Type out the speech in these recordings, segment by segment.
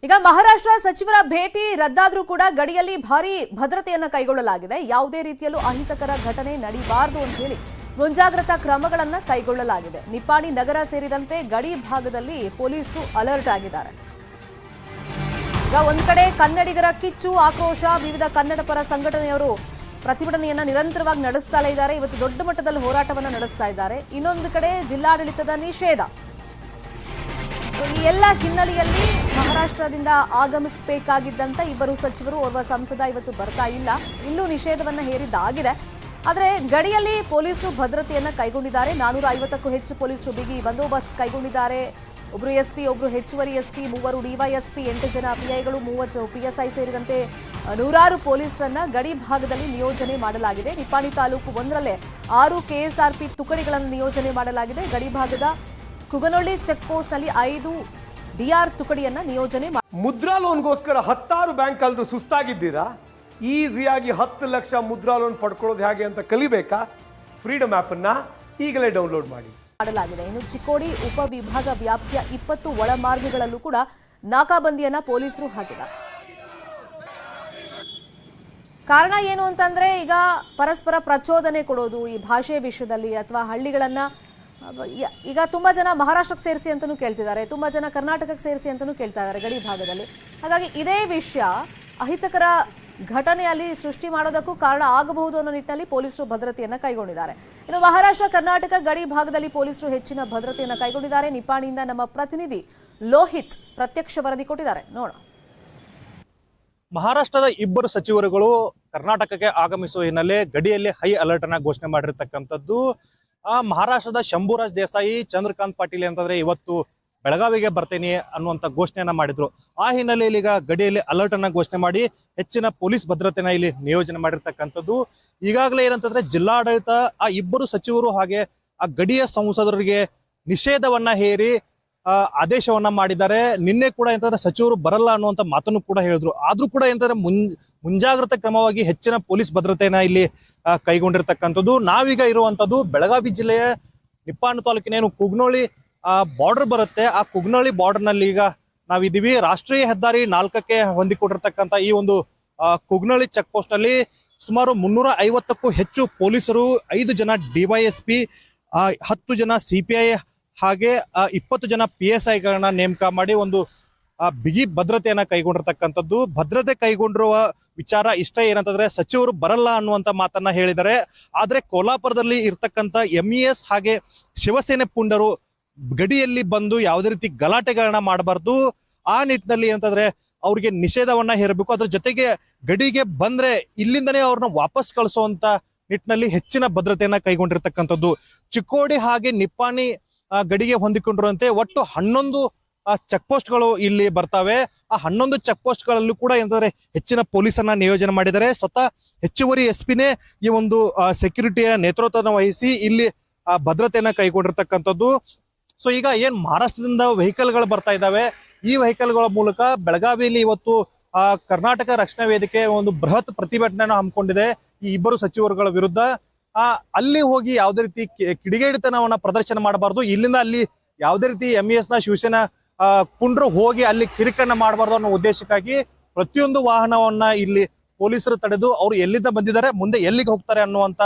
ಈಗ ಮಹಾರಾಷ್ಟ್ರ ಸಚಿವರ ಭೇಟಿ ರದ್ದಾದರೂ ಕೂಡ ಗಡಿಯಲ್ಲಿ ಭಾರೀ ಭದ್ರತೆಯನ್ನ ಕೈಗೊಳ್ಳಲಾಗಿದೆ. ಯಾವುದೇ ರೀತಿಯಲ್ಲೂ ಅಹಿತಕರ ಘಟನೆ ನಡೆಯಬಾರದು ಅಂತ ಹೇಳಿ ಮುಂಜಾಗ್ರತಾ ಕ್ರಮಗಳನ್ನ ಕೈಗೊಳ್ಳಲಾಗಿದೆ. ನಿಪ್ಪಾಣಿ ನಗರ ಸೇರಿದಂತೆ ಗಡಿ ಭಾಗದಲ್ಲಿ ಪೊಲೀಸರು ಅಲರ್ಟ್ ಆಗಿದ್ದಾರೆ. ಈಗ ಒಂದ್ ಕಡೆ ಕನ್ನಡಿಗರ ಕಿಚ್ಚು ಆಕ್ರೋಶ, ವಿವಿಧ ಕನ್ನಡ ಪರ ಸಂಘಟನೆಯವರು ಪ್ರತಿಭಟನೆಯನ್ನ ನಿರಂತರವಾಗಿ ನಡೆಸ್ತಾಲೇ ಇದ್ದಾರೆ. ಇವತ್ತು ದೊಡ್ಡ ಮಟ್ಟದಲ್ಲಿ ಹೋರಾಟವನ್ನ ನಡೆಸ್ತಾ ಇದ್ದಾರೆ. ಇನ್ನೊಂದು ಕಡೆ ಜಿಲ್ಲಾಡಳಿತದ ನಿಷೇಧ. ಈ ಎಲ್ಲ ಹಿನ್ನೆಲೆಯಲ್ಲಿ ಮಹಾರಾಷ್ಟ್ರದಿಂದ ಆಗಮಿಸಬೇಕಾಗಿದ್ದಂತ ಇಬ್ಬರು ಸಚಿವರು, ಓರ್ವ ಸಂಸದ ಇವತ್ತು ಬರ್ತಾ ಇಲ್ಲ. ಇಲ್ಲೂ ನಿಷೇಧವನ್ನ ಹೇರಿದ್ದಾಗಿದೆ. ಆದರೆ ಗಡಿಯಲ್ಲಿ ಪೊಲೀಸರು ಭದ್ರತೆಯನ್ನ ಕೈಗೊಂಡಿದ್ದಾರೆ. 450ಕ್ಕೂ ಹೆಚ್ಚು ಪೊಲೀಸರು ಬಿಗಿ ಬಂದೋಬಸ್ತ್ ಕೈಗೊಂಡಿದ್ದಾರೆ. ಒಬ್ರು ಎಸ್ಪಿ, ಒಬ್ರು ಹೆಚ್ಚುವರಿ ಎಸ್ಪಿ, 3 ಡಿವೈಎಸ್ಪಿ, 8 ಜನ ಪಿಐಗಳು, 30 ಪಿಎಸ್ಐ ಸೇರಿದಂತೆ ನೂರಾರು ಪೊಲೀಸರನ್ನ ಗಡಿ ಭಾಗದಲ್ಲಿ ನಿಯೋಜನೆ ಮಾಡಲಾಗಿದೆ. ನಿಪ್ಪಾಣಿ ತಾಲೂಕು ಒಂದರಲ್ಲೇ 6 ಕೆಎಸ್ಆರ್ಪಿ ತುಕಡಿಗಳನ್ನು ನಿಯೋಜನೆ ಮಾಡಲಾಗಿದೆ. ಗಡಿ ಭಾಗದ ಕುಗನೊಳ್ಳಿ ಚೆಕ್ ಪೋಸ್ಟ್ ನಲ್ಲಿ 5 ಡಿಆರ್ ತುಕಡಿಯನ್ನ ನಿಯೋಜನೆ ಮುದ್ರಾ ಲೋನ್ಗೋಸ್ಕರ 10 ಬ್ಯಾಂಕ್ ಕಳೆದು ಸುಸ್ತಾಗಿದ್ದೀರಾ? ಈಸಿಯಾಗಿ 10 ಲಕ್ಷ ಮುದ್ರಾ ಲೋನ್ ಪಡ್ಕೊಳ್ಳೋದು ಹೇಗೆ ಅಂತ ಕಲಿಬೇಕಾ? ಫ್ರೀಡಮ್ ಆಪ್ ಅನ್ನ ಈಗಲೇ ಡೌನ್ಲೋಡ್ ಮಾಡಲಾಗಿದೆ. ಇನ್ನು ಚಿಕ್ಕೋಡಿ ಉಪವಿಭಾಗ ವ್ಯಾಪ್ತಿಯ 20 ಒಳಮಾರ್ಗಗಳಲ್ಲೂ ಕೂಡ ನಾಕಾಬಂದಿಯನ್ನ ಪೊಲೀಸರು ಹಾಕಿದ್ದಾರೆ. ಕಾರಣ ಏನು ಅಂತಂದ್ರೆ, ಈಗ ಪರಸ್ಪರ ಪ್ರಚೋದನೆ ಕೊಡೋದು ಈ ಭಾಷೆ ವಿಷಯದಲ್ಲಿ, ಅಥವಾ ಹಳ್ಳಿಗಳನ್ನ ಈಗ ತುಂಬಾ ಜನ ಮಹಾರಾಷ್ಟ್ರಕ್ಕೆ ಸೇರಿಸಿ ಅಂತಾನೂ ಕೇಳ್ತಿದ್ದಾರೆ, ತುಂಬಾ ಜನ ಕರ್ನಾಟಕಕ್ಕೆ ಸೇರಿಸಿ ಅಂತಾನೂ ಕೇಳ್ತಾ ಇದ್ದಾರೆ ಗಡಿ ಭಾಗದಲ್ಲಿ. ಹಾಗಾಗಿ ಇದೇ ವಿಷಯ ಅಹಿತಕರ ಘಟನೆಯಲ್ಲಿ ಸೃಷ್ಟಿ ಮಾಡೋದಕ್ಕೂ ಕಾರಣ ಆಗಬಹುದು ಅನ್ನೋ ನಿಟ್ಟಿನಲ್ಲಿ ಪೊಲೀಸರು ಭದ್ರತೆಯನ್ನ ಕೈಗೊಂಡಿದ್ದಾರೆ. ಇನ್ನು ಮಹಾರಾಷ್ಟ್ರ ಕರ್ನಾಟಕ ಗಡಿ ಭಾಗದಲ್ಲಿ ಪೊಲೀಸರು ಹೆಚ್ಚಿನ ಭದ್ರತೆಯನ್ನ ಕೈಗೊಂಡಿದ್ದಾರೆ. ನಿಪ್ಪಾಣಿಯಿಂದ ನಮ್ಮ ಪ್ರತಿನಿಧಿ ಲೋಹಿತ್ ಪ್ರತ್ಯಕ್ಷ ವರದಿ ಕೊಟ್ಟಿದ್ದಾರೆ, ನೋಡೋಣ. ಮಹಾರಾಷ್ಟ್ರದ ಇಬ್ಬರು ಸಚಿವರುಗಳು ಕರ್ನಾಟಕಕ್ಕೆ ಆಗಮಿಸುವ ಹಿನ್ನೆಲೆ ಗಡಿಯಲ್ಲಿ ಹೈ ಅಲರ್ಟ್ ಅನ್ನ ಘೋಷಣೆ ಮಾಡಿರ್ತಕ್ಕಂಥದ್ದು. ಮಹಾರಾಷ್ಟ್ರದ ಶಂಭುರಾಜ್ ದೇಸಾಯಿ, ಚಂದ್ರಕಾಂತ್ ಪಾಟೀಲ್ ಅಂತಂದ್ರೆ ಇವತ್ತು ಬೆಳಗಾವಿಗೆ ಬರ್ತೇನೆ ಅನ್ನುವಂಥ ಘೋಷಣೆಯನ್ನ ಮಾಡಿದ್ರು. ಆ ಹಿನ್ನೆಲೆಯಲ್ಲಿ ಈಗ ಗಡಿಯಲ್ಲಿ ಅಲರ್ಟ್ ಅನ್ನ ಘೋಷಣೆ ಮಾಡಿ ಹೆಚ್ಚಿನ ಪೊಲೀಸ್ ಭದ್ರತೆನ ಇಲ್ಲಿ ನಿಯೋಜನೆ ಮಾಡಿರ್ತಕ್ಕಂಥದ್ದು. ಈಗಾಗಲೇ ಏನಂತಂದ್ರೆ ಜಿಲ್ಲಾಡಳಿತ ಆ ಇಬ್ಬರು ಸಚಿವರು ಹಾಗೆ ಆ ಗಡಿಯ ಸಂಸದರಿಗೆ ನಿಷೇಧವನ್ನ ಹೇರಿ ಆದೇಶವನ್ನ ಮಾಡಿದ್ದಾರೆ. ನಿನ್ನೆ ಕೂಡ ಏನಂತಂದ್ರೆ ಸಚಿವರು ಬರಲ್ಲ ಅನ್ನುವಂಥ ಮಾತನ್ನು ಕೂಡ ಹೇಳಿದ್ರು. ಆದ್ರೂ ಕೂಡ ಏನಂತಂದ್ರೆ ಮುಂಜಾಗ್ರತಾ ಕ್ರಮವಾಗಿ ಹೆಚ್ಚಿನ ಪೊಲೀಸ್ ಭದ್ರತೆಯನ್ನ ಇಲ್ಲಿ ಕೈಗೊಂಡಿರ್ತಕ್ಕಂಥದ್ದು. ನಾವೀಗ ಇರುವಂತದ್ದು ಬೆಳಗಾವಿ ಜಿಲ್ಲೆಯ ನಿಪ್ಪಾಣಿ ತಾಲೂಕಿನ ಏನು ಕುಗ್ನೋಳಿ ಬಾರ್ಡರ್ ಬರುತ್ತೆ, ಆ ಕುಗ್ನೋಳಿ ಬಾರ್ಡರ್ ನಲ್ಲಿ ಈಗ ನಾವಿದ್ದೀವಿ. ರಾಷ್ಟ್ರೀಯ ಹೆದ್ದಾರಿ 4ಕ್ಕೆ ಹೊಂದಿಕೊಂಡಿರ್ತಕ್ಕಂಥ ಈ ಒಂದು ಕುಗ್ನೋಳಿ ಚೆಕ್ ಪೋಸ್ಟ್ ನಲ್ಲಿ ಸುಮಾರು 350ಕ್ಕೂ ಹೆಚ್ಚು ಪೊಲೀಸರು, 5 ಜನ ಡಿವೈಎಸ್ಪಿ, 10 ಜನ ಸಿಪಿಐ ಹಾಗೆ 20 ಜನ PSIಗಳನ್ನ ನೇಮಕ ಮಾಡಿ ಒಂದು ಬಿಗಿ ಭದ್ರತೆಯನ್ನ ಕೈಗೊಂಡಿರ್ತಕ್ಕಂಥದ್ದು. ಭದ್ರತೆ ಕೈಗೊಂಡಿರುವ ವಿಚಾರ ಇಷ್ಟ ಏನಂತಂದ್ರೆ ಸಚಿವರು ಬರಲ್ಲ ಅನ್ನುವಂತ ಮಾತನ್ನ ಹೇಳಿದ್ದಾರೆ. ಆದ್ರೆ ಕೋಲ್ಹಾಪುರದಲ್ಲಿ ಇರ್ತಕ್ಕಂಥ MES ಹಾಗೆ ಶಿವಸೇನೆ ಪುಂಡರು ಗಡಿಯಲ್ಲಿ ಬಂದು ಯಾವುದೇ ರೀತಿ ಗಲಾಟೆಗಳನ್ನ ಮಾಡಬಾರ್ದು. ಆ ನಿಟ್ಟಿನಲ್ಲಿ ಏನಂತಂದ್ರೆ ಅವ್ರಿಗೆ ನಿಷೇಧವನ್ನ ಹೇರಬೇಕು. ಅದ್ರ ಜೊತೆಗೆ ಗಡಿಗೆ ಬಂದ್ರೆ ಇಲ್ಲಿಂದನೇ ಅವ್ರನ್ನ ವಾಪಸ್ ಕಳಿಸುವಂತ ನಿಟ್ಟಿನಲ್ಲಿ ಹೆಚ್ಚಿನ ಭದ್ರತೆಯನ್ನ ಕೈಗೊಂಡಿರ್ತಕ್ಕಂಥದ್ದು. ಚಿಕ್ಕೋಡಿ ಹಾಗೆ ನಿಪ್ಪಾಣಿ ಗಡಿಗೆ ಹೊಂದಿಕೊಂಡಿರುವಂತೆ ಒಟ್ಟು 11 ಚೆಕ್ ಪೋಸ್ಟ್ಗಳು ಇಲ್ಲಿ ಬರ್ತಾವೆ. ಆ 11 ಚೆಕ್ ಪೋಸ್ಟ್ಗಳಲ್ಲೂ ಕೂಡ ಏನಂತಂದ್ರೆ ಹೆಚ್ಚಿನ ಪೊಲೀಸನ್ನ ನಿಯೋಜನೆ ಮಾಡಿದ್ದಾರೆ. ಸ್ವತಃ ಹೆಚ್ಚುವರಿ ಎಸ್ಪಿನೇ ಈ ಒಂದು ಸೆಕ್ಯೂರಿಟಿಯ ನೇತೃತ್ವವನ್ನು ವಹಿಸಿ ಇಲ್ಲಿ ಭದ್ರತೆಯನ್ನ ಕೈಗೊಂಡಿರ್ತಕ್ಕಂಥದ್ದು. ಸೊ ಈಗ ಏನ್ ಮಹಾರಾಷ್ಟ್ರದಿಂದ ವೆಹಿಕಲ್ಗಳು ಬರ್ತಾ ಇದ್ದಾವೆ, ಈ ವೆಹಿಕಲ್ಗಳ ಮೂಲಕ ಬೆಳಗಾವಿಯಲ್ಲಿ ಇವತ್ತು ಕರ್ನಾಟಕ ರಕ್ಷಣಾ ವೇದಿಕೆ ಒಂದು ಬೃಹತ್ ಪ್ರತಿಭಟನೆಯನ್ನು ಹಮ್ಮಿಕೊಂಡಿದೆ ಈ ಇಬ್ಬರು ಸಚಿವರುಗಳ ವಿರುದ್ಧ. ಅಲ್ಲಿ ಹೋಗಿ ಯಾವುದೇ ರೀತಿ ಕಿಡಿಗೇಡಿತನವನ್ನ ಪ್ರದರ್ಶನ ಮಾಡಬಾರ್ದು, ಇಲ್ಲಿಂದ ಅಲ್ಲಿ ಯಾವುದೇ ರೀತಿ MES ನ ಶಿವಸೇನಾ ಪುಂಡ್ರು ಹೋಗಿ ಅಲ್ಲಿ ಕಿರಿಕನ್ನ ಮಾಡಬಾರ್ದು ಅನ್ನೋ ಉದ್ದೇಶಕ್ಕಾಗಿ ಪ್ರತಿಯೊಂದು ವಾಹನವನ್ನ ಇಲ್ಲಿ ಪೊಲೀಸರು ತಡೆದು ಅವ್ರು ಎಲ್ಲಿಂದ ಬಂದಿದ್ದಾರೆ, ಮುಂದೆ ಎಲ್ಲಿಗೆ ಹೋಗ್ತಾರೆ ಅನ್ನುವಂತ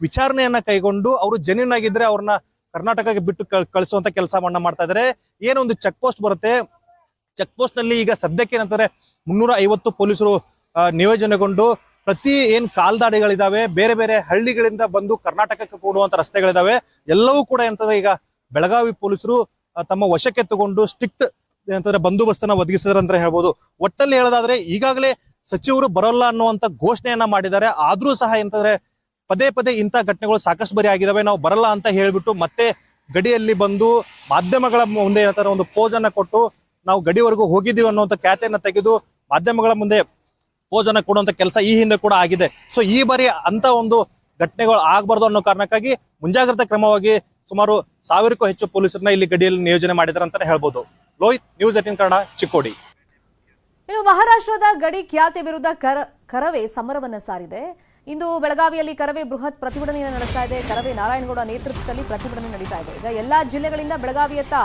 ವಿಚಾರಣೆಯನ್ನ ಕೈಗೊಂಡು ಅವರು ಜೆನ್ಯೂನ್ ಆಗಿದ್ರೆ ಅವ್ರನ್ನ ಕರ್ನಾಟಕಕ್ಕೆ ಬಿಟ್ಟು ಕಳಿಸುವಂತ ಕೆಲಸವನ್ನ ಮಾಡ್ತಾ ಇದ್ದಾರೆ. ಏನೊಂದು ಚೆಕ್ ಪೋಸ್ಟ್ ಬರುತ್ತೆ, ಚೆಕ್ ಪೋಸ್ಟ್ ನಲ್ಲಿ ಈಗ ಸದ್ಯಕ್ಕೆ ಏನಂತಾರೆ 350 ಪೊಲೀಸರು ನಿಯೋಜನೆಗೊಂಡು ಪ್ರತಿ ಏನ್ ಕಾಲ್ದಾಡಿಗಳಿದಾವೆ, ಬೇರೆ ಬೇರೆ ಹಳ್ಳಿಗಳಿಂದ ಬಂದು ಕರ್ನಾಟಕಕ್ಕೆ ಕೊಡುವಂತ ರಸ್ತೆಗಳಿದಾವೆ, ಎಲ್ಲವೂ ಕೂಡ ಏನಂತಂದ್ರೆ ಈಗ ಬೆಳಗಾವಿ ಪೊಲೀಸರು ತಮ್ಮ ವಶಕ್ಕೆ ತಗೊಂಡು ಸ್ಟ್ರಿಕ್ಟ್ ಏನಂತಂದ್ರೆ ಬಂದೋಬಸ್ತನ್ನ ಒದಗಿಸಿದಾರೆ ಅಂತ ಹೇಳ್ಬೋದು. ಒಟ್ಟಲ್ಲಿ ಹೇಳೋದಾದ್ರೆ ಈಗಾಗಲೇ ಸಚಿವರು ಬರೋಲ್ಲ ಅನ್ನುವಂತ ಘೋಷಣೆಯನ್ನ ಮಾಡಿದ್ದಾರೆ. ಆದ್ರೂ ಸಹ ಏನಂತಂದ್ರೆ ಪದೇ ಪದೇ ಇಂಥ ಘಟನೆಗಳು ಸಾಕಷ್ಟು ಬರಿ ಆಗಿದಾವೆ. ನಾವು ಬರಲ್ಲ ಅಂತ ಹೇಳ್ಬಿಟ್ಟು ಮತ್ತೆ ಗಡಿಯಲ್ಲಿ ಬಂದು ಮಾಧ್ಯಮಗಳ ಮುಂದೆ ಏನಂತಾರೆ ಒಂದು ಪೋಸ್ ಅನ್ನ ಕೊಟ್ಟು ನಾವು ಗಡಿವರೆಗೂ ಹೋಗಿದ್ದೀವಿ ಅನ್ನುವಂಥ ಖ್ಯಾತೆಯನ್ನ ತೆಗೆದು ಮಾಧ್ಯಮಗಳ ಮುಂದೆ ಪೋಸ್ ಅನ್ನ ಕೊಡುವಂತ ಕೆಲಸ ಈ ಹಿಂದೆ ಕೂಡ ಆಗಿದೆ. ಸೊ ಈ ಬಾರಿ ಅಂತ ಒಂದು ಘಟನೆಗಳು ಆಗಬಾರ್ದು ಅನ್ನೋ ಕಾರಣಕ್ಕಾಗಿ ಮುಂಜಾಗ್ರತಾ ಕ್ರಮವಾಗಿ ಸುಮಾರು 1000ಕ್ಕೂ ಹೆಚ್ಚು ಪೊಲೀಸರನ್ನ ಇಲ್ಲಿ ಗಡಿಯಲ್ಲಿ ನಿಯೋಜನೆ ಮಾಡಿದ್ದಾರೆ ಅಂತಾನೆ ಹೇಳ್ಬೋದು. ಲೋಹಿತ್, ನ್ಯೂಸ್ 18 ಕನ್ನಡ, ಚಿಕ್ಕೋಡಿ. ಇನ್ನು ಮಹಾರಾಷ್ಟ್ರದ ಗಡಿ ಖ್ಯಾತಿ ವಿರುದ್ಧ ಕರವೇ ಸಮರವನ್ನ ಸಾರಿದೆ. ಇಂದು ಬೆಳಗಾವಿಯಲ್ಲಿ ಕರವೇ ಬೃಹತ್ ಪ್ರತಿಭಟನೆಯನ್ನು ನಡೆಸ್ತಾ ಇದೆ. ಕರವೇ ನಾರಾಯಣಗೌಡ ನೇತೃತ್ವದಲ್ಲಿ ಪ್ರತಿಭಟನೆ ನಡೀತಾ ಇದೆ. ಈಗ ಎಲ್ಲಾ ಜಿಲ್ಲೆಗಳಿಂದ ಬೆಳಗಾವಿಯತ್ತ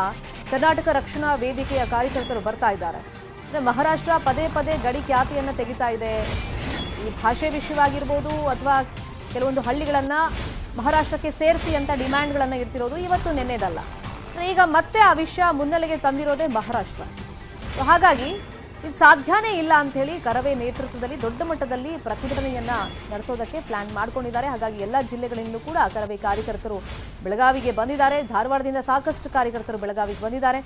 ಕರ್ನಾಟಕ ರಕ್ಷಣಾ ವೇದಿಕೆಯ ಕಾರ್ಯಕರ್ತರು ಬರ್ತಾ ಇದ್ದಾರೆ. ಅಂದ್ರೆ ಮಹಾರಾಷ್ಟ್ರ ಪದೇ ಪದೇ ಗಡಿ ಖ್ಯಾತಿಯನ್ನ ತೆಗಿತಾ ಇದೆ. ಈ ಭಾಷೆ ವಿಷಯವಾಗಿರ್ಬೋದು ಅಥವಾ ಕೆಲವೊಂದು ಹಳ್ಳಿಗಳನ್ನ ಮಹಾರಾಷ್ಟ್ರಕ್ಕೆ ಸೇರಿಸಿ ಅಂತ ಡಿಮ್ಯಾಂಡ್ಗಳನ್ನ ಇರ್ತಿರೋದು ಇವತ್ತು ನೆನ್ನೆದಲ್ಲ. ಈಗ ಮತ್ತೆ ಆ ವಿಷಯ ಮುನ್ನೆಲೆಗೆ ತಂದಿರೋದೇ ಮಹಾರಾಷ್ಟ್ರ. ಹಾಗಾಗಿ ಇದು ಸಾಧ್ಯನೇ ಇಲ್ಲ ಅಂತ ಹೇಳಿ ಕರವೇ ನೇತೃತ್ವದಲ್ಲಿ ದೊಡ್ಡ ಮಟ್ಟದಲ್ಲಿ ಪ್ರತಿಭಟನೆಯನ್ನ ನಡೆಸೋದಕ್ಕೆ ಪ್ಲಾನ್ ಮಾಡ್ಕೊಂಡಿದ್ದಾರೆ. ಹಾಗಾಗಿ ಎಲ್ಲ ಜಿಲ್ಲೆಗಳಿಂದಲೂ ಕೂಡ ಕರವೇ ಕಾರ್ಯಕರ್ತರು ಬೆಳಗಾವಿಗೆ ಬಂದಿದ್ದಾರೆ. ಧಾರವಾಡದಿಂದ ಸಾಕಷ್ಟು ಕಾರ್ಯಕರ್ತರು ಬೆಳಗಾವಿಗೆ ಬಂದಿದ್ದಾರೆ.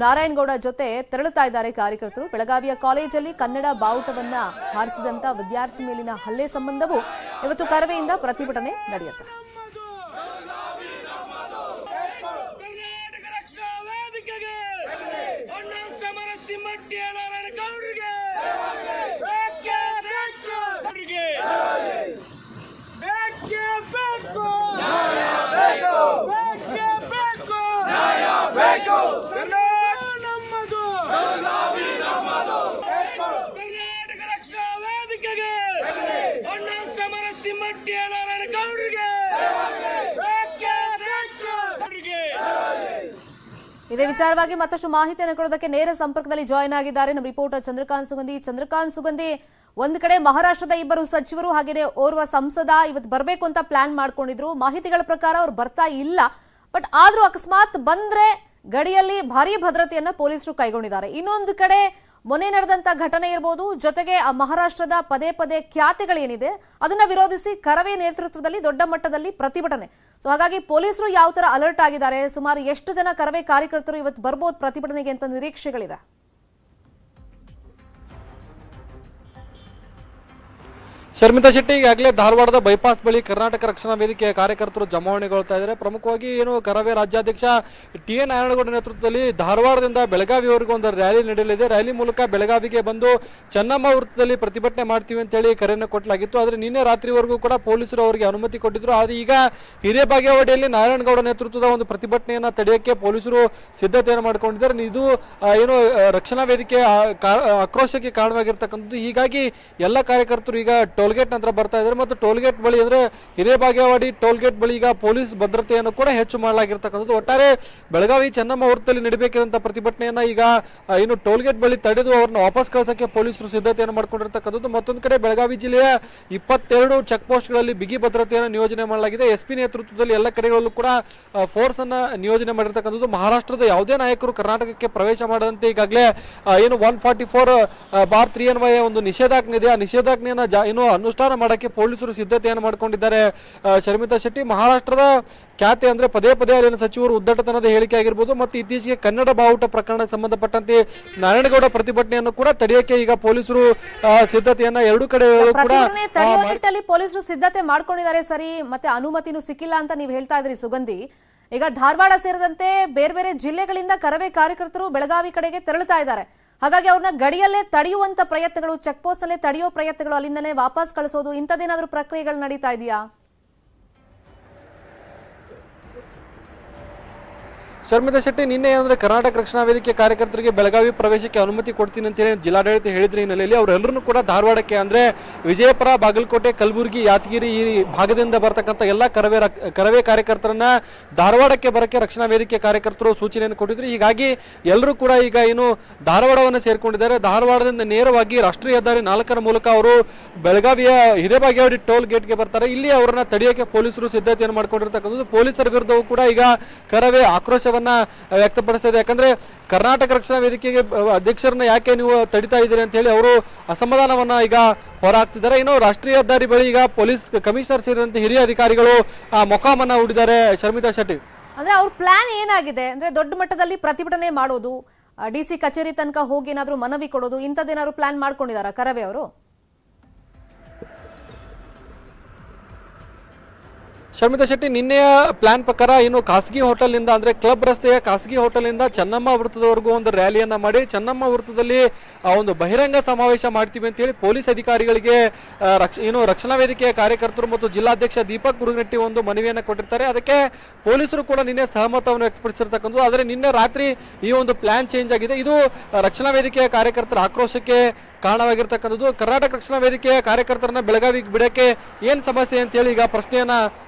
ನಾರಾಯಣಗೌಡ ಜೊತೆ ತೆರಳುತ್ತಾ ಇದ್ದಾರೆ ಕಾರ್ಯಕರ್ತರು. ಬೆಳಗಾವಿಯ ಕಾಲೇಜಲ್ಲಿ ಕನ್ನಡ ಬಾವುಟವನ್ನ ಹಾರಿಸಿದಂತ ವಿದ್ಯಾರ್ಥಿ ಮೇಲಿನ ಹಲ್ಲೆ ಸಂಬಂಧವೂ ಇವತ್ತು ಕರವೆಯಿಂದ ಪ್ರತಿಭಟನೆ ನಡೆಯುತ್ತೆ. ಇದೇ ವಿಚಾರವಾಗಿ ಮತ್ತಷ್ಟು ಮಾಹಿತಿಯನ್ನು ಕೊಡೋದಕ್ಕೆ ನೇರ ಸಂಪರ್ಕದಲ್ಲಿ ಜಾಯಿನ್ ಆಗಿದ್ದಾರೆ ನಮ್ಮ ರಿಪೋರ್ಟರ್ ಚಂದ್ರಕಾಂತ್ ಸುಗಂಧಿ. ಚಂದ್ರಕಾಂತ್ ಸುಗಂಧಿ, ಒಂದ್ ಕಡೆ ಮಹಾರಾಷ್ಟ್ರದ ಇಬ್ಬರು ಸಚಿವರು ಹಾಗೆಯೇ ಓರ್ವ ಸಂಸದ ಇವತ್ತು ಬರಬೇಕು ಅಂತ ಪ್ಲಾನ್ ಮಾಡ್ಕೊಂಡಿದ್ರು. ಮಾಹಿತಿಗಳ ಪ್ರಕಾರ ಅವ್ರು ಬರ್ತಾ ಇಲ್ಲ. ಬಟ್ ಆದ್ರೂ ಅಕಸ್ಮಾತ್ ಬಂದ್ರೆ ಗಡಿಯಲ್ಲಿ ಭಾರೀ ಭದ್ರತೆಯನ್ನ ಪೊಲೀಸರು ಕೈಗೊಂಡಿದ್ದಾರೆ. ಇನ್ನೊಂದು ಕಡೆ ಮೊನ್ನೆ ನಡೆದಂತ ಘಟನೆ ಇರಬಹುದು, ಜೊತೆಗೆ ಆ ಮಹಾರಾಷ್ಟ್ರದ ಪದೇ ಪದೇ ಖ್ಯಾತಿಗಳೇನಿದೆ ಅದನ್ನ ವಿರೋಧಿಸಿ ಕರವೇ ನೇತೃತ್ವದಲ್ಲಿ ದೊಡ್ಡ ಮಟ್ಟದಲ್ಲಿ ಪ್ರತಿಭಟನೆ. ಸೊ ಹಾಗಾಗಿ ಪೊಲೀಸರು ಯಾವ ತರ ಅಲರ್ಟ್ ಆಗಿದ್ದಾರೆ? ಸುಮಾರು ಎಷ್ಟು ಜನ ಕರವೇ ಕಾರ್ಯಕರ್ತರು ಇವತ್ತು ಬರ್ಬೋದು ಪ್ರತಿಭಟನೆಗೆ ಅಂತ ನಿರೀಕ್ಷೆಗಳಿದೆ? ಶರ್ಮಿತಾ ಶೆಟ್ಟಿ, ಈಗಾಗಲೇ ಧಾರವಾಡದ ಬೈಪಾಸ್ ಬಳಿ ಕರ್ನಾಟಕ ರಕ್ಷಣಾ ವೇದಿಕೆಯ ಕಾರ್ಯಕರ್ತರು ಜಮಾವಣೆಗೊಳ್ತಾ ಇದ್ದಾರೆ. ಪ್ರಮುಖವಾಗಿ ಏನು ಕರವೇ ರಾಜ್ಯಾಧ್ಯಕ್ಷ ಟಿ.ಎ. ನಾರಾಯಣಗೌಡ ನೇತೃತ್ವದಲ್ಲಿ ಧಾರವಾಡದಿಂದ ಬೆಳಗಾವಿವರೆಗೂ ಒಂದು ರ್ಯಾಲಿ ನಡೆಯಲಿದೆ. ರ್ಯಾಲಿ ಮೂಲಕ ಬೆಳಗಾವಿಗೆ ಬಂದು ಚೆನ್ನಮ್ಮ ವೃತ್ತದಲ್ಲಿ ಪ್ರತಿಭಟನೆ ಮಾಡ್ತೀವಿ ಅಂತ ಹೇಳಿ ಕರೆಯನ್ನು ಕೊಟ್ಟಲಾಗಿತ್ತು. ಆದರೆ ನಿನ್ನೆ ರಾತ್ರಿವರೆಗೂ ಕೂಡ ಪೊಲೀಸರು ಅವರಿಗೆ ಅನುಮತಿ ಕೊಟ್ಟಿದ್ರು. ಆದರೆ ಈಗ ಹಿರೇಬಾಗೇವಾಡಿಯಲ್ಲಿ ನಾರಾಯಣಗೌಡ ನೇತೃತ್ವದ ಒಂದು ಪ್ರತಿಭಟನೆಯನ್ನ ತಡೆಯಕ್ಕೆ ಪೊಲೀಸರು ಸಿದ್ಧತೆಯನ್ನು ಮಾಡಿಕೊಂಡಿದ್ದಾರೆ. ಇದು ಏನು ರಕ್ಷಣಾ ವೇದಿಕೆ ಆಕ್ರೋಶಕ್ಕೆ ಕಾರಣವಾಗಿರ್ತಕ್ಕಂಥದ್ದು. ಹೀಗಾಗಿ ಎಲ್ಲ ಕಾರ್ಯಕರ್ತರು ಈಗ ಟೋಲ್ಗೇಟ್ ನಂತರ ಬರ್ತಾ ಇದ್ದಾರೆ ಮತ್ತು ಟೋಲ್ಗೇಟ್ ಬಳಿ ಅಂದ್ರೆ ಹಿರೇಬಾಗೇವಾಡಿ ಟೋಲ್ಗೇಟ್ ಬಳಿ ಈಗ ಪೊಲೀಸ್ ಭದ್ರತೆಯನ್ನು ಕೂಡ ಹೆಚ್ಚು ಮಾಡಲಾಗಿರ್ತಕ್ಕಂಥದ್ದು. ಒಟ್ಟಾರೆ ಬೆಳಗಾವಿ ಚೆನ್ನಮ್ಮ ವೃತ್ತದಲ್ಲಿ ನಡೀಬೇಕಿರುವಂತಹ ಪ್ರತಿಭಟನೆಯನ್ನ ಈಗ ಏನು ಟೋಲ್ಗೇಟ್ ಬಳಿ ತಡೆದು ಅವ್ರನ್ನ ವಾಪಸ್ ಕಳಿಸಕ್ಕೆ ಪೊಲೀಸರು ಸಿದ್ಧತೆಯನ್ನು ಮಾಡ್ಕೊಂಡಿರ್ತಕ್ಕಂಥದ್ದು. ಮತ್ತೊಂದು ಕಡೆ ಬೆಳಗಾವಿ ಜಿಲ್ಲೆಯ 22 ಚೆಕ್ ಪೋಸ್ಟ್ ಗಳಲ್ಲಿ ಬಿಗಿ ಭದ್ರತೆಯನ್ನು ನಿಯೋಜನೆ ಮಾಡಲಾಗಿದೆ. ಎಸ್ಪಿ ನೇತೃತ್ವದಲ್ಲಿ ಎಲ್ಲ ಕಡೆಗಳಲ್ಲೂ ಕೂಡ ಫೋರ್ಸ್ ಅನ್ನ ನಿಯೋಜನೆ ಮಾಡಿರ್ತಕ್ಕಂಥದ್ದು. ಮಹಾರಾಷ್ಟ್ರದ ಯಾವುದೇ ನಾಯಕರು ಕರ್ನಾಟಕಕ್ಕೆ ಪ್ರವೇಶ ಮಾಡದಂತೆ ಈಗಾಗಲೇ ಏನು 144/3 ಅನ್ವಯ ಒಂದು ನಿಷೇಧಾಜ್ಞೆ ಇದೆ. ಆ ನಿಷೇಧಾಜ್ಞೆಯನ್ನ ಏನು ಅನುಷ್ಠಾನ ಮಾಡಕ್ಕೆ ಪೊಲೀಸರು ಸಿದ್ಧತೆಯನ್ನು ಮಾಡಿಕೊಂಡಿದ್ದಾರೆ. ಶರ್ಮಿತಾ ಶೆಟ್ಟಿ, ಮಹಾರಾಷ್ಟ್ರದ ಖ್ಯಾತೆ ಅಂದ್ರೆ ಪದೇ ಪದೇ ಅಲ್ಲಿನ ಸಚಿವರು ಉದ್ದಟತನದ ಹೇಳಿಕೆ ಆಗಿರ್ಬೋದು ಮತ್ತು ಇತ್ತೀಚೆಗೆ ಕನ್ನಡ ಬಾವುಟ ಪ್ರಕರಣಕ್ಕೆ ಸಂಬಂಧಪಟ್ಟಂತೆ ನಾರಾಯಣಗೌಡ ಪ್ರತಿಭಟನೆಯನ್ನು ಕೂಡ ತಡೆಯಕ್ಕೆ ಈಗ ಪೊಲೀಸರು ಸಿದ್ಧತೆಯನ್ನ ಎರಡು ಕಡೆ ನಿಟ್ಟಲ್ಲಿ ಪೊಲೀಸರು ಸಿದ್ಧತೆ ಮಾಡ್ಕೊಂಡಿದ್ದಾರೆ. ಸರಿ, ಮತ್ತೆ ಅನುಮತಿನೂ ಸಿಕ್ಕಿಲ್ಲ ಅಂತ ನೀವು ಹೇಳ್ತಾ ಇದ್ರಿ ಸುಗಂಧಿ. ಈಗ ಧಾರವಾಡ ಸೇರಿದಂತೆ ಬೇರೆ ಬೇರೆ ಜಿಲ್ಲೆಗಳಿಂದ ಕರವೇ ಕಾರ್ಯಕರ್ತರು ಬೆಳಗಾವಿ ಕಡೆಗೆ ತೆರಳುತ್ತಾ ಇದ್ದಾರೆ. ಹಾಗಾಗಿ ಅವ್ರನ್ನ ಗಡಿಯಲ್ಲೇ ತಡೆಯುವಂತ ಪ್ರಯತ್ನಗಳು, ಚೆಕ್ ಪೋಸ್ಟ್ ಅಲ್ಲೇ ತಡೆಯೋ ಪ್ರಯತ್ನಗಳು, ಅಲ್ಲಿಂದಲೇ ವಾಪಸ್ ಕಳಿಸೋದು, ಇಂಥದ್ದೇನಾದ್ರೂ ಪ್ರಕ್ರಿಯೆಗಳು ನಡೀತಾ ಇದೆಯಾ? ಶರ್ಮಿತಾ ಶೆಟ್ಟಿ, ನಿನ್ನೆ ಅಂದ್ರೆ ಕರ್ನಾಟಕ ರಕ್ಷಣಾ ವೇದಿಕೆ ಕಾರ್ಯಕರ್ತರಿಗೆ ಬೆಳಗಾವಿ ಪ್ರವೇಶಕ್ಕೆ ಅನುಮತಿ ಕೊಡ್ತೀನಿ ಅಂತ ಹೇಳಿ ಜಿಲ್ಲಾಡಳಿತ ಹೇಳಿದ್ರೆ ಹಿನ್ನೆಲೆಯಲ್ಲಿ ಅವರೆಲ್ಲರೂ ಕೂಡ ಧಾರವಾಡಕ್ಕೆ ಅಂದ್ರೆ ವಿಜಯಪುರ, ಬಾಗಲಕೋಟೆ, ಕಲಬುರಗಿ, ಯಾದಗಿರಿ ಈ ಭಾಗದಿಂದ ಬರ್ತಕ್ಕಂಥ ಎಲ್ಲ ಕರವೇ ಕಾರ್ಯಕರ್ತರನ್ನ ಧಾರವಾಡಕ್ಕೆ ಬರಕ್ಕೆ ರಕ್ಷಣಾ ವೇದಿಕೆ ಕಾರ್ಯಕರ್ತರು ಸೂಚನೆಯನ್ನು ಕೊಟ್ಟಿದ್ರು. ಹೀಗಾಗಿ ಎಲ್ಲರೂ ಕೂಡ ಈಗ ಏನು ಧಾರವಾಡವನ್ನು ಸೇರ್ಕೊಂಡಿದ್ದಾರೆ. ಧಾರವಾಡದಿಂದ ನೇರವಾಗಿ ರಾಷ್ಟ್ರೀಯ ಹೆದ್ದಾರಿ 4 ಮೂಲಕ ಅವರು ಬೆಳಗಾವಿಯ ಹಿರೇಬಾಗೇವಾಡಿ ಟೋಲ್ ಗೇಟ್ಗೆ ಬರ್ತಾರೆ. ಇಲ್ಲಿ ಅವರನ್ನ ತಡೆಯಕ್ಕೆ ಪೊಲೀಸರು ಸಿದ್ಧತೆಯನ್ನು ಮಾಡ್ಕೊಂಡಿರ್ತಕ್ಕಂಥದ್ದು. ಪೊಲೀಸರ ವಿರುದ್ಧವೂ ಕೂಡ ಈಗ ಕರವೇ ಆಕ್ರೋಶ ವ್ಯಕ್ತಪಡಿಸ್ತಾ ಇದೆ. ಯಾಕಂದ್ರೆ ಕರ್ನಾಟಕ ರಕ್ಷಣಾ ವೇದಿಕೆಗೆ ಅಧ್ಯಕ್ಷರನ್ನ ಯಾಕೆ ನೀವು ತಡಿತಾ ಇದ್ದೀರಿ ಅಂತ ಹೇಳಿ ಅವರು ಅಸಮಾಧಾನವನ್ನ ಈಗ ಹೊರಹಾಕ್ತಿದ್ದಾರೆ. ಇನ್ನು ರಾಷ್ಟ್ರೀಯ ಹೆದ್ದಾರಿ ಬಳಿ ಈಗ ಪೊಲೀಸ್ ಕಮಿಷನರ್ ಸೇರಿದಂತೆ ಹಿರಿಯ ಅಧಿಕಾರಿಗಳು ಮೊಕಾಮನ್ನ ಹೂಡಿದ್ದಾರೆ. ಶರ್ಮಿತಾ ಶೆಟ್ಟಿ, ಅಂದ್ರೆ ಅವ್ರ ಪ್ಲಾನ್ ಏನಾಗಿದೆ ಅಂದ್ರೆ ದೊಡ್ಡ ಮಟ್ಟದಲ್ಲಿ ಪ್ರತಿಭಟನೆ ಮಾಡೋದು, ಡಿಸಿ ಕಚೇರಿ ತನಕ ಹೋಗಿ ಏನಾದ್ರು ಮನವಿ ಕೊಡೋದು, ಇಂಥದ್ದೇನಾದ್ರು ಪ್ಲಾನ್ ಮಾಡ್ಕೊಂಡಿದಾರ ಕರವೇ ಅವರು? ಶರ್ಮಿತಾ ಶೆಟ್ಟಿ, ನಿನ್ನೆಯ ಪ್ಲಾನ್ ಪ್ರಕಾರ ಏನು ಖಾಸಗಿ ಹೋಟೆಲ್ನಿಂದ ಅಂದ್ರೆ ಕ್ಲಬ್ ರಸ್ತೆಯ ಖಾಸಗಿ ಹೋಟೆಲ್ನಿಂದ ಚೆನ್ನಮ್ಮ ವೃತ್ತದವರೆಗೂ ಒಂದು ರ್ಯಾಲಿಯನ್ನ ಮಾಡಿ ಚೆನ್ನಮ್ಮ ವೃತ್ತದಲ್ಲಿ ಒಂದು ಬಹಿರಂಗ ಸಮಾವೇಶ ಮಾಡ್ತೀವಿ ಅಂತ ಹೇಳಿ ಪೊಲೀಸ್ ಅಧಿಕಾರಿಗಳಿಗೆ ಏನು ರಕ್ಷಣಾ ವೇದಿಕೆಯ ಕಾರ್ಯಕರ್ತರು ಮತ್ತು ಜಿಲ್ಲಾಧ್ಯಕ್ಷ ದೀಪಕ್ ಗುರುಗಟ್ಟಿ ಒಂದು ಮನವಿಯನ್ನು ಕೊಟ್ಟಿರ್ತಾರೆ. ಅದಕ್ಕೆ ಪೊಲೀಸರು ಕೂಡ ನಿನ್ನೆ ಸಹಮತವನ್ನು ವ್ಯಕ್ತಪಡಿಸಿರ್ತಕ್ಕಂಥದ್ದು. ಆದರೆ ನಿನ್ನೆ ರಾತ್ರಿ ಈ ಒಂದು ಪ್ಲಾನ್ ಚೇಂಜ್ ಆಗಿದೆ. ಇದು ರಕ್ಷಣಾ ವೇದಿಕೆಯ ಕಾರ್ಯಕರ್ತರ ಆಕ್ರೋಶಕ್ಕೆ ಕಾರಣವಾಗಿರ್ತಕ್ಕಂಥದ್ದು. ಕರ್ನಾಟಕ ರಕ್ಷಣಾ ವೇದಿಕೆಯ ಕಾರ್ಯಕರ್ತರನ್ನ ಬೆಳಗಾವಿಗೆ ಬಿಡಕ್ಕೆ ಏನ್ ಸಮಸ್ಯೆ ಅಂತ ಹೇಳಿ ಈಗ ಪ್ರಶ್ನೆಯನ್ನ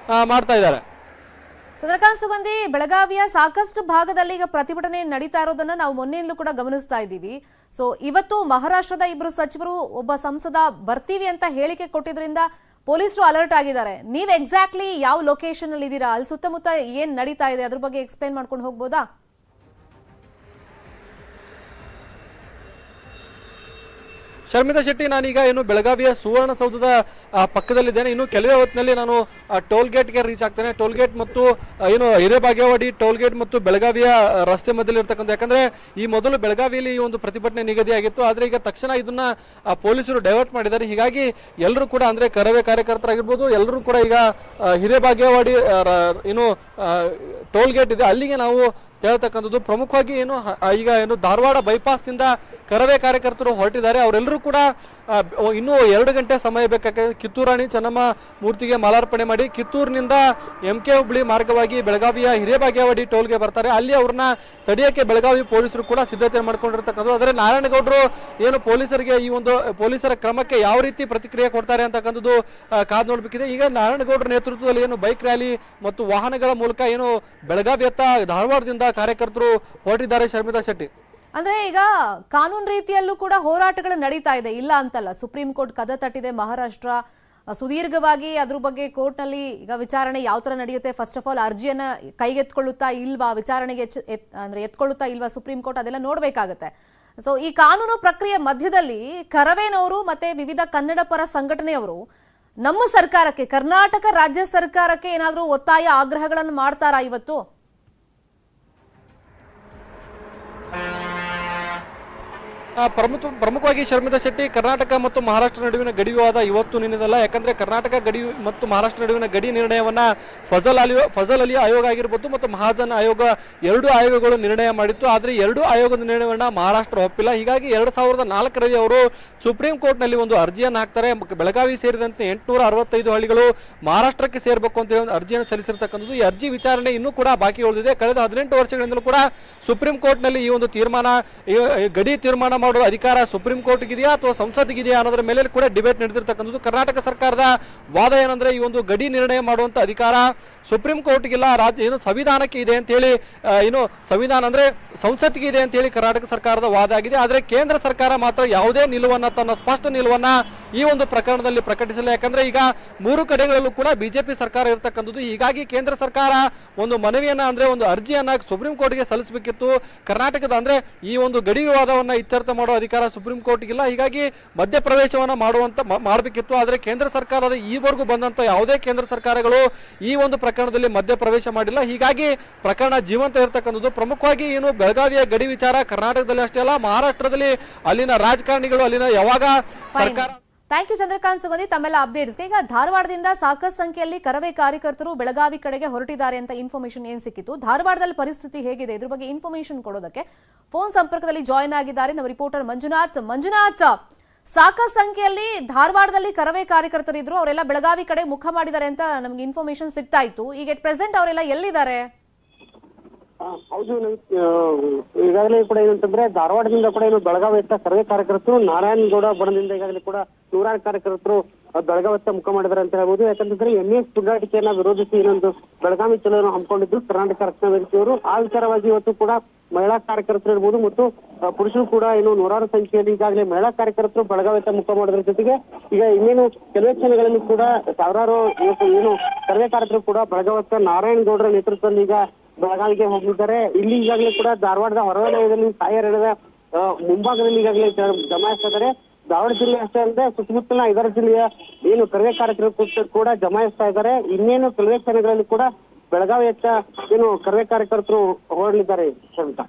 ಮಾಡ್ತಾ ಇದ್ದಾರೆ. ಚಂದ್ರಕಾಂತ್ ಸುಗಂಧಿ, ಬೆಳಗಾವಿಯ ಸಾಕಷ್ಟು ಭಾಗದಲ್ಲಿ ಈಗ ಪ್ರತಿಭಟನೆ ನಡೀತಾ ಇರೋದನ್ನ ನಾವು ಮೊನ್ನೆಯಿಂದಲೂ ಕೂಡ ಗಮನಿಸ್ತಾ ಇದ್ದೀವಿ. ಸೊ ಇವತ್ತು ಮಹಾರಾಷ್ಟ್ರದ ಇಬ್ಬರು ಸಚಿವರು, ಒಬ್ಬ ಸಂಸದ ಬರ್ತೀವಿ ಅಂತ ಹೇಳಿಕೆ ಕೊಟ್ಟಿದ್ರಿಂದ ಪೊಲೀಸರು ಅಲರ್ಟ್ ಆಗಿದ್ದಾರೆ. ನೀವು ಎಕ್ಸಾಕ್ಟ್ಲಿ ಯಾವ ಲೊಕೇಶನ್ ಅಲ್ಲಿ ಇದ್ದೀರಾ, ಅಲ್ಲಿ ಸುತ್ತಮುತ್ತ ಏನ್ ನಡೀತಾ ಇದೆ, ಅದ್ರ ಬಗ್ಗೆ ಎಕ್ಸ್ಪ್ಲೈನ್ ಮಾಡ್ಕೊಂಡು ಹೋಗ್ಬೋದಾ? ಶರ್ಮಿತಾ ಶೆಟ್ಟಿ, ನಾನೀಗ ಏನು ಬೆಳಗಾವಿಯ ಸುವರ್ಣಸೌಧದ ಪಕ್ಕದಲ್ಲಿದ್ದೇನೆ. ಇನ್ನು ಕೆಲವೇ ಹೊತ್ತಿನಲ್ಲಿ ನಾನು ಟೋಲ್ ಗೇಟ್ಗೆ ರೀಚ್ ಆಗ್ತೇನೆ. ಟೋಲ್ ಗೇಟ್ ಮತ್ತು ಏನು ಹಿರೇಬಾಗೇವಾಡಿ ಟೋಲ್ ಗೇಟ್ ಮತ್ತು ಬೆಳಗಾವಿಯ ರಸ್ತೆ ಮಧ್ಯದಲ್ಲಿ ಇರ್ತಕ್ಕಂಥ, ಯಾಕಂದ್ರೆ ಈ ಮೊದಲು ಬೆಳಗಾವಿಯಲ್ಲಿ ಈ ಒಂದು ಪ್ರತಿಭಟನೆ ನಿಗದಿಯಾಗಿತ್ತು. ಆದ್ರೆ ಈಗ ತಕ್ಷಣ ಇದನ್ನ ಪೊಲೀಸರು ಡೈವರ್ಟ್ ಮಾಡಿದ್ದಾರೆ. ಹೀಗಾಗಿ ಎಲ್ಲರೂ ಕೂಡ, ಅಂದ್ರೆ ಕರವೇ ಕಾರ್ಯಕರ್ತರಾಗಿರ್ಬೋದು, ಎಲ್ಲರೂ ಕೂಡ ಈಗ ಹಿರೇಬಾಗೇವಾಡಿ ಏನು ಟೋಲ್ ಗೇಟ್ ಇದೆ ಅಲ್ಲಿಗೆ ನಾವು ಹೇಳ್ತಕ್ಕಂಥದ್ದು. ಪ್ರಮುಖವಾಗಿ ಏನು ಈಗ ಏನು ಧಾರವಾಡ ಬೈಪಾಸ್ ಇಂದ ಕರವೇ ಕಾರ್ಯಕರ್ತರು ಹೊರಟಿದ್ದಾರೆ. ಅವರೆಲ್ಲರೂ ಕೂಡ ಇನ್ನೂ 2 ಗಂಟೆ ಸಮಯ ಬೇಕಾಗ್ತದೆ. ಕಿತ್ತೂರಾಣಿ ಚೆನ್ನಮ್ಮ ಮೂರ್ತಿಗೆ ಮಾಲಾರ್ಪಣೆ ಮಾಡಿ ಕಿತ್ತೂರಿನಿಂದ MK ಹುಬ್ಳಿ ಮಾರ್ಗವಾಗಿ ಬೆಳಗಾವಿಯ ಹಿರೇಬಾಗೇವಾಡಿ ಟೋಲ್ಗೆ ಬರ್ತಾರೆ. ಅಲ್ಲಿ ಅವ್ರನ್ನ ತಡೆಯಕ್ಕೆ ಬೆಳಗಾವಿ ಪೊಲೀಸರು ಕೂಡ ಸಿದ್ಧತೆ ಮಾಡ್ಕೊಂಡಿರ್ತಕ್ಕಂಥದ್ದು. ಆದರೆ ನಾರಾಯಣಗೌಡರು ಏನು ಪೊಲೀಸರಿಗೆ ಈ ಒಂದು ಪೊಲೀಸರ ಕ್ರಮಕ್ಕೆ ಯಾವ ರೀತಿ ಪ್ರತಿಕ್ರಿಯೆ ಕೊಡ್ತಾರೆ ಅಂತಕ್ಕಂಥದ್ದು ಕಾದು ನೋಡ್ಬೇಕಿದೆ. ಈಗ ನಾರಾಯಣಗೌಡರ ನೇತೃತ್ವದಲ್ಲಿ ಏನು ಬೈಕ್ ರ್ಯಾಲಿ ಮತ್ತು ವಾಹನಗಳ ಮೂಲಕ ಏನು ಬೆಳಗಾವಿಯತ್ತ ಧಾರವಾಡದಿಂದ ಕಾರ್ಯಕರ್ತರು ಹೊರಟಿದ್ದಾರೆ. ಶರ್ಮಿತಾ ಶೆಟ್ಟಿ, ಅಂದ್ರೆ ಈಗ ಕಾನೂನು ರೀತಿಯಲ್ಲೂ ಕೂಡ ಹೋರಾಟಗಳು ನಡೀತಾ ಇದೆ, ಇಲ್ಲ ಅಂತಲ್ಲ. ಸುಪ್ರೀಂ ಕೋರ್ಟ್ ಕದ ತಟ್ಟಿದೆ. ಮಹಾರಾಷ್ಟ್ರ ಸುದೀರ್ಘವಾಗಿ ಅದ್ರ ಬಗ್ಗೆ ಕೋರ್ಟ್ ನಲ್ಲಿ ಈಗ ವಿಚಾರಣೆ ಯಾವ ತರ ನಡೆಯುತ್ತೆ, ಫಸ್ಟ್ ಆಫ್ ಆಲ್ ಅರ್ಜಿಯನ್ನ ಕೈಗೆತ್ಕೊಳ್ಳುತ್ತಾ ಇಲ್ವಾ, ವಿಚಾರಣೆಗೆ ಅಂದ್ರೆ ಎತ್ಕೊಳ್ಳುತ್ತಾ ಇಲ್ವಾ ಸುಪ್ರೀಂ ಕೋರ್ಟ್, ಅದೆಲ್ಲ ನೋಡ್ಬೇಕಾಗತ್ತೆ. ಸೊ ಈ ಕಾನೂನು ಪ್ರಕ್ರಿಯೆ ಮಧ್ಯದಲ್ಲಿ ಕರವೇನವರು ಮತ್ತೆ ವಿವಿಧ ಕನ್ನಡ ಪರ ಸಂಘಟನೆಯವರು ನಮ್ಮ ಸರ್ಕಾರಕ್ಕೆ, ಕರ್ನಾಟಕ ರಾಜ್ಯ ಸರ್ಕಾರಕ್ಕೆ ಏನಾದ್ರೂ ಒತ್ತಾಯ ಆಗ್ರಹಗಳನ್ನು ಮಾಡ್ತಾರಾ ಇವತ್ತು? ಪ್ರಮುಖವಾಗಿ ಶರ್ಮಿತಾ ಶೆಟ್ಟಿ, ಕರ್ನಾಟಕ ಮತ್ತು ಮಹಾರಾಷ್ಟ್ರ ನಡುವಿನ ಗಡಿ ವಿವಾದ ಇವತ್ತು ನಿನ್ನೆದಲ್ಲ. ಯಾಕಂದ್ರೆ ಕರ್ನಾಟಕ ಗಡಿ ಮತ್ತು ಮಹಾರಾಷ್ಟ್ರ ನಡುವಿನ ಗಡಿ ನಿರ್ಣಯವನ್ನ ಫಜಲ್ ಅಲಿ ಆಯೋಗ ಆಗಿರ್ಬೋದು ಮತ್ತು ಮಹಾಜನ್ ಆಯೋಗ, 2 ಆಯೋಗಗಳು ನಿರ್ಣಯ ಮಾಡಿತ್ತು. ಆದ್ರೆ 2 ಆಯೋಗದ ನಿರ್ಣಯವನ್ನ ಮಹಾರಾಷ್ಟ್ರ ಒಪ್ಪಿಲ್ಲ. ಹೀಗಾಗಿ 2004ರಲ್ಲಿ ಅವರು ಸುಪ್ರೀಂ ಕೋರ್ಟ್ ನಲ್ಲಿ ಒಂದು ಅರ್ಜಿಯನ್ನು ಹಾಕ್ತಾರೆ. ಬೆಳಗಾವಿ ಸೇರಿದಂತೆ 865 ಹಳ್ಳಿಗಳು ಮಹಾರಾಷ್ಟ್ರಕ್ಕೆ ಸೇರ್ಬೇಕು ಅಂತ ಹೇಳಿ ಒಂದು ಅರ್ಜಿಯನ್ನು ಸಲ್ಲಿಸಿರ್ತಕ್ಕಂಥದ್ದು. ಈ ಅರ್ಜಿ ವಿಚಾರಣೆ ಇನ್ನೂ ಕೂಡ ಬಾಕಿ ಉಳಿದಿದೆ. ಕಳೆದ 18 ವರ್ಷಗಳಿಂದಲೂ ಕೂಡ ಸುಪ್ರೀಂ ಕೋರ್ಟ್ ನಲ್ಲಿ ಈ ಒಂದು ತೀರ್ಮಾನ, ಗಡಿ ತೀರ್ಮಾನ ಮಾಡುವ ಅಧಿಕಾರ ಸುಪ್ರೀಂ ಕೋರ್ಟ್ ಇದೆಯಾ ಅಥವಾ ಸಂಸತ್ತಿಗಿದೆಯಾ ಅನ್ನೋದ್ರ ಮೇಲೆ ಕೂಡ ಡಿಬೇಟ್ ನಡೆದಿರ್ತಕ್ಕಂಥದ್ದು. ಕರ್ನಾಟಕ ಸರ್ಕಾರದ ವಾದ ಏನಂದ್ರೆ ಈ ಒಂದು ಗಡಿ ನಿರ್ಣಯ ಮಾಡುವಂತ ಅಧಿಕಾರ ಸುಪ್ರೀಂ ಕೋರ್ಟ್ಗಿಲ್ಲ, ರಾಜ್ಯ ಏನು ಸಂವಿಧಾನಕ್ಕೆ ಇದೆ ಅಂತ ಹೇಳಿ, ಏನು ಸಂವಿಧಾನ ಅಂದ್ರೆ ಸಂಸತ್ತಿಗೆ ಇದೆ ಅಂತ ಹೇಳಿ ಕರ್ನಾಟಕ ಸರ್ಕಾರದ ವಾದ ಆಗಿದೆ. ಆದ್ರೆ ಕೇಂದ್ರ ಸರ್ಕಾರ ಮಾತ್ರ ಯಾವುದೇ ನಿಲುವನ್ನ, ತನ್ನ ಸ್ಪಷ್ಟ ನಿಲುವನ್ನ ಈ ಒಂದು ಪ್ರಕರಣದಲ್ಲಿ ಪ್ರಕಟಿಸಿಲ್ಲ. ಯಾಕಂದ್ರೆ ಈಗ 3 ಕಡೆಗಳಲ್ಲೂ ಕೂಡ ಬಿಜೆಪಿ ಸರ್ಕಾರ ಇರತಕ್ಕಂಥದ್ದು. ಹೀಗಾಗಿ ಕೇಂದ್ರ ಸರ್ಕಾರ ಒಂದು ಮನವಿಯನ್ನ, ಅಂದ್ರೆ ಒಂದು ಅರ್ಜಿಯನ್ನ ಸುಪ್ರೀಂ ಕೋರ್ಟ್ಗೆ ಸಲ್ಲಿಸಬೇಕಿತ್ತು. ಕರ್ನಾಟಕದ ಅಂದ್ರೆ ಈ ಒಂದು ಗಡಿ ವಿವಾದವನ್ನ ಇತ್ಯರ್ಥ ಮಾಡುವ ಅಧಿಕಾರ ಸುಪ್ರೀಂ ಕೋರ್ಟ್ಗಿಲ್ಲ. ಹೀಗಾಗಿ ಮಧ್ಯಪ್ರವೇಶವನ್ನ ಮಾಡಬೇಕಿತ್ತು. ಆದ್ರೆ ಕೇಂದ್ರ ಸರ್ಕಾರದ ಈವರೆಗೂ ಬಂದಂತ ಯಾವುದೇ ಕೇಂದ್ರ ಸರ್ಕಾರಗಳು ಈ ಒಂದು ಪ್ರಕರಣದಲ್ಲಿ ಮಧ್ಯಪ್ರವೇಶ ಮಾಡಿಲ್ಲ. ಹೀಗಾಗಿ ಪ್ರಕರಣ ಜೀವಂತ ಇರತಕ್ಕಂಥದ್ದು. ಪ್ರಮುಖವಾಗಿ ಏನು ಬೆಳಗಾವಿಯ ಗಡಿ ವಿಚಾರ ಕರ್ನಾಟಕದಲ್ಲಿ ಅಷ್ಟೇ ಅಲ್ಲ, ಮಹಾರಾಷ್ಟ್ರದಲ್ಲಿ ಅಲ್ಲಿನ ರಾಜಕಾರಣಿಗಳು, ಅಲ್ಲಿನ ಯಾವಾಗ ಸರ್ಕಾರ. ಥ್ಯಾಂಕ್ ಯು ಚಂದ್ರಕಾಂತ್ ಸುಗಂಧಿ, ತಮ್ಮೆಲ್ಲ ಅಪ್ಡೇಟ್ಸ್ಗೆ. ಈಗ ಧಾರವಾಡದಿಂದ ಸಾಕಷ್ಟು ಸಂಖ್ಯೆಯಲ್ಲಿ ಕರವೇ ಕಾರ್ಯಕರ್ತರು ಬೆಳಗಾವಿ ಕಡೆಗೆ ಹೊರಟಿದ್ದಾರೆ ಅಂತ ಇನ್ಫಾರ್ಮೇಶನ್ ಏನ್ ಸಿಕ್ಕಿತ್ತು, ಧಾರವಾಡದಲ್ಲಿ ಪರಿಸ್ಥಿತಿ ಹೇಗಿದೆ ಇದ್ರ ಬಗ್ಗೆ ಇನ್ಫಾರ್ಮೇಶನ್ ಕೊಡೋದಕ್ಕೆ ಫೋನ್ ಸಂಪರ್ಕದಲ್ಲಿ ಜಾಯಿನ್ ಆಗಿದ್ದಾರೆ ನಮ್ಮ ರಿಪೋರ್ಟರ್ ಮಂಜುನಾಥ್. ಸಾಕಷ್ಟು ಸಂಖ್ಯೆಯಲ್ಲಿ ಧಾರವಾಡದಲ್ಲಿ ಕರವೇ ಕಾರ್ಯಕರ್ತರಿದ್ರು, ಅವರೆಲ್ಲ ಬೆಳಗಾವಿ ಕಡೆ ಮುಖ ಮಾಡಿದ್ದಾರೆ ಅಂತ ನಮ್ಗೆ ಇನ್ಫಾರ್ಮೇಶನ್ ಸಿಗ್ತಾ ಇತ್ತು. ಈಗ ಎಟ್ ಪ್ರೆಸೆಂಟ್ ಅವರೆಲ್ಲ ಎಲ್ಲಿದ್ದಾರೆ? ಹೌದು, ಈಗಾಗಲೇ ಕೂಡ ಏನಂತಂದ್ರೆ ಧಾರವಾಡದಿಂದ ಕೂಡ ಏನು ಬೆಳಗಾವಿಯತ್ತ ಕರವೇ ಕಾರ್ಯಕರ್ತರು, ನಾರಾಯಣಗೌಡ ಬಣದಿಂದ ಈಗಾಗಲೇ ಕೂಡ 100 ಕಾರ್ಯಕರ್ತರು ಬೆಳಗಾವಿಯತ್ತ ಮುಖ ಮಾಡಿದ್ದಾರೆ ಅಂತ ಹೇಳ್ಬೋದು. ಯಾಕಂತಂದ್ರೆ MS ಪುಂಡಾಟಿಕೆಯನ್ನ ವಿರೋಧಿಸಿ ಇನ್ನೊಂದು ಬೆಳಗಾವಿ ಚಲೋವನ್ನು ಹಮ್ಮಿಕೊಂಡಿದ್ದು ಕರ್ನಾಟಕ ರಕ್ಷಣಾ ವೇದಿಕೆಯವರು. ಆ ವಿಚಾರವಾಗಿ ಇವತ್ತು ಕೂಡ ಮಹಿಳಾ ಕಾರ್ಯಕರ್ತರು ಇರ್ಬೋದು ಮತ್ತು ಪುರುಷರು ಕೂಡ ಏನು 100 ಸಂಖ್ಯೆಯಲ್ಲಿ ಈಗಾಗಲೇ ಮಹಿಳಾ ಕಾರ್ಯಕರ್ತರು ಬೆಳಗಾವಿಯತ್ತ ಮುಖ ಮಾಡೋದ್ರ ಜೊತೆಗೆ ಈಗ ಇನ್ನೇನು ಕೆಲವೇ ಕ್ಷಣಗಳಲ್ಲಿ ಕೂಡ ಸಾವಿರಾರು ಏನು ಕರವೇ ಕಾರ್ಯಕರ್ತರು ಕೂಡ ಬೆಳಗಾವಿಯತ್ತ ನಾರಾಯಣಗೌಡರ ನೇತೃತ್ವದಲ್ಲಿ ಈಗ ಬೆಳಗಾವಿಗೆ ಹೋಗಿದ್ದಾರೆ. ಇಲ್ಲಿ ಈಗಾಗಲೇ ಕೂಡ ಧಾರವಾಡದ ಹೊರವಲಯದಲ್ಲಿ ಸಾಯರದ ಮುಂಭಾಗದಲ್ಲಿ ಈಗಾಗಲೇ ಜಮಾಯಿಸ್ತಾ ಇದ್ದಾರೆ. ಧಾರವಾಡ ಜಿಲ್ಲೆ ಅಷ್ಟೇ ಅಲ್ಲದೆ ಸುತ್ತಮುತ್ತಲಿನ 5 ಜಿಲ್ಲೆಯ ಏನು ಕರವೇ ಕಾರ್ಯಕರ್ತರು ಕೂಡ ಜಮಾಯಿಸ್ತಾ ಇದ್ದಾರೆ. ಇನ್ನೇನು ಕೆಲವೇ ಕ್ಷಣಗಳಲ್ಲಿ ಕೂಡ ಬೆಳಗಾವಿಯತ್ತ ಏನು ಕರವೇ ಕಾರ್ಯಕರ್ತರು ಹೊರಡಲಿದ್ದಾರೆ ಅಂತ.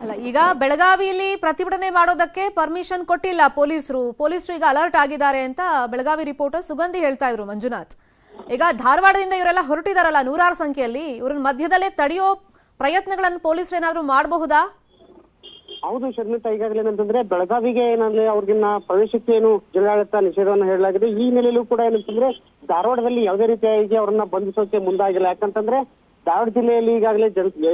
ಅಲ್ಲ, ಈಗ ಬೆಳಗಾವಿಯಲ್ಲಿ ಪ್ರತಿಭಟನೆ ಮಾಡೋದಕ್ಕೆ ಪರ್ಮಿಷನ್ ಕೊಟ್ಟಿಲ್ಲ ಪೊಲೀಸರು ಈಗ ಅಲರ್ಟ್ ಆಗಿದ್ದಾರೆ ಅಂತ ಬೆಳಗಾವಿ ರಿಪೋರ್ಟರ್ ಸುಗಂಧಿ ಹೇಳ್ತಾ ಇದ್ರು ಮಂಜುನಾಥ್. ಈಗ ಧಾರವಾಡದಿಂದ ಇವರೆಲ್ಲ ಹೊರಟಿದಾರಲ್ಲ 100 ಸಂಖ್ಯೆಯಲ್ಲಿ, ಇವ್ರನ್ನ ಮಧ್ಯದಲ್ಲೇ ತಡೆಯೋ ಪ್ರಯತ್ನಗಳನ್ನು ಪೊಲೀಸರು ಏನಾದ್ರು ಮಾಡಬಹುದಾ? ಹೌದು ಶರ್ಮಿತಾ, ಈಗಾಗಲೇ ಏನಂತಂದ್ರೆ ಬೆಳಗಾವಿಗೆ ಏನಂದ್ರೆ ಅವ್ರಿಗಿನ್ನ ಪ್ರವೇಶಕ್ಕೆ ಏನು ಜಿಲ್ಲಾಡಳಿತ ನಿಷೇಧವನ್ನು ಹೇಳಲಾಗಿದೆ. ಈ ಹಿನ್ನೆಲೆಯಲ್ಲೂ ಕೂಡ ಏನಂತಂದ್ರೆ ಧಾರವಾಡದಲ್ಲಿ ಯಾವುದೇ ರೀತಿಯಾಗಿ ಅವ್ರನ್ನ ಬಂಧಿಸೋಕೆ ಮುಂದಾಗಿಲ್ಲ. ಯಾಕಂತಂದ್ರೆ ಧಾರವಾಡ ಜಿಲ್ಲೆಯಲ್ಲಿ ಈಗಾಗಲೇ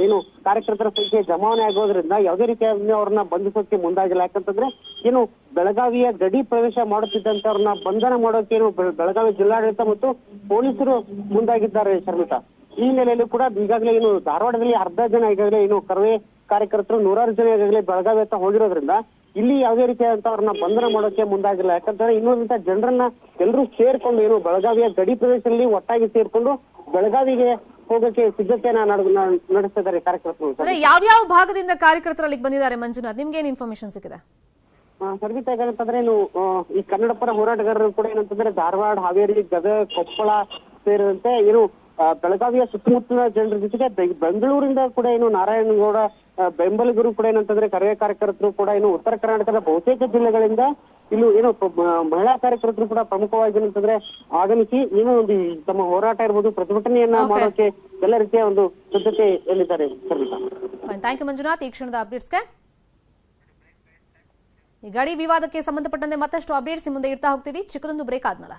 ಏನು ಕಾರ್ಯಕರ್ತರ ಸಂಖ್ಯೆ ಜಮಾವಣೆ ಆಗೋದ್ರಿಂದ ಯಾವುದೇ ರೀತಿಯಾಗಿ ಅವ್ರನ್ನ ಬಂಧಿಸೋಕೆ ಮುಂದಾಗಿಲ್ಲ. ಯಾಕಂತಂದ್ರೆ ಏನು ಬೆಳಗಾವಿಯ ಗಡಿ ಪ್ರವೇಶ ಮಾಡುತ್ತಿದ್ದಂತೆ ಅವ್ರನ್ನ ಬಂಧನ ಮಾಡೋಕೆ ಏನು ಬೆಳಗಾವಿ ಜಿಲ್ಲಾಡಳಿತ ಮತ್ತು ಪೊಲೀಸರು ಮುಂದಾಗಿದ್ದಾರೆ ಶರ್ಮಿತಾ. ಈ ಹಿನ್ನೆಲೆಯಲ್ಲಿ ಕೂಡ ಈಗಾಗಲೇ ಏನು ಧಾರವಾಡದಲ್ಲಿ ಅರ್ಧ ಜನ ಈಗಾಗಲೇ ಏನು ಕರವೇ ಕಾರ್ಯಕರ್ತರು 100 ಜನ ಈಗಾಗಲೇ ಬೆಳಗಾವಿ ಹತ್ತ ಹೋಗಿರೋದ್ರಿಂದ ಇಲ್ಲಿ ಯಾವುದೇ ರೀತಿಯಾದಂತವ್ರನ್ನ ಬಂಧನ ಮಾಡೋಕೆ ಮುಂದಾಗಿಲ್ಲ. ಯಾಕಂತಂದ್ರೆ ಇನ್ನೊಂದಂತ ಜನರನ್ನ ಎಲ್ಲರೂ ಸೇರ್ಕೊಂಡು ಏನು ಬೆಳಗಾವಿಯ ಗಡಿ ಪ್ರದೇಶದಲ್ಲಿ ಒಟ್ಟಾಗಿ ಸೇರ್ಕೊಂಡು ಬೆಳಗಾವಿಗೆ ಹೋಗಕ್ಕೆ ಸಿದ್ಧತೆಯನ್ನ ನಡೆಸ್ತಾ ಇದ್ದಾರೆ ಕಾರ್ಯಕರ್ತರು. ಅಂದ್ರೆ ಯಾವ್ಯಾವ ಭಾಗದಿಂದ ಕಾರ್ಯಕರ್ತರು ಅಲ್ಲಿಗೆ ಬಂದಿದ್ದಾರೆ ಮಂಜುನಾಥ್, ನಿಮ್ಗೆ ಏನ್ ಇನ್ಫಾರ್ಮೇಶನ್ ಸಿಕ್ಕಿದೆ? ಸರ್ವಿಸ್ ಏನಂತಂದ್ರೆ ಏನು ಈ ಕನ್ನಡ ಪರ ಹೋರಾಟಗಾರರು ಕೂಡ ಏನಂತಂದ್ರೆ ಧಾರವಾಡ, ಹಾವೇರಿ, ಗದಗ, ಕೊಪ್ಪಳ ಸೇರಿದಂತೆ ಏನು ಬೆಳಗಾವಿಯ ಸುತ್ತಮುತ್ತಲ ಜನರ ಜೊತೆಗೆ ಬೆಂಗಳೂರಿಂದ ಕೂಡ ಏನು ನಾರಾಯಣಗೌಡ ಬೆಂಬಲಿಗರು ಕೂಡ ಏನಂತಂದ್ರೆ ಕರವೇ ಕಾರ್ಯಕರ್ತರು ಕೂಡ ಏನು ಉತ್ತರ ಕರ್ನಾಟಕದ ಬಹುತೇಕ ಜಿಲ್ಲೆಗಳಿಂದ ಇಲ್ಲೂ ಏನು ಮಹಿಳಾ ಕಾರ್ಯಕರ್ತರು ಕೂಡ ಪ್ರಮುಖವಾಗಿ ಏನಂತಂದ್ರೆ ಆಗಮಿಸಿ ಏನು ಒಂದು ತಮ್ಮ ಹೋರಾಟ ಇರ್ಬೋದು, ಪ್ರತಿಭಟನೆಯನ್ನ ಮಾಡೋಕೆ ಎಲ್ಲ ರೀತಿಯ ಒಂದು ಸಿದ್ಧತೆಯಲ್ಲಿದ್ದಾರೆ. ಥ್ಯಾಂಕ್ ಯು ಮಂಜುನಾಥ್ ಈ ಕ್ಷಣದ ಅಪ್ಡೇಟ್ಸ್ಗೆ. ಈ ಗಡಿ ವಿವಾದಕ್ಕೆ ಸಂಬಂಧಪಟ್ಟಂತೆ ಮತ್ತಷ್ಟು ಅಪ್ಡೇಟ್ಸ್ ಮುಂದೆ ಇಡ್ತಾ ಹೋಗ್ತೀವಿ. ಚಿಕ್ಕದೊಂದು ಬ್ರೇಕ್ ಆದ್ಮೇಲೆ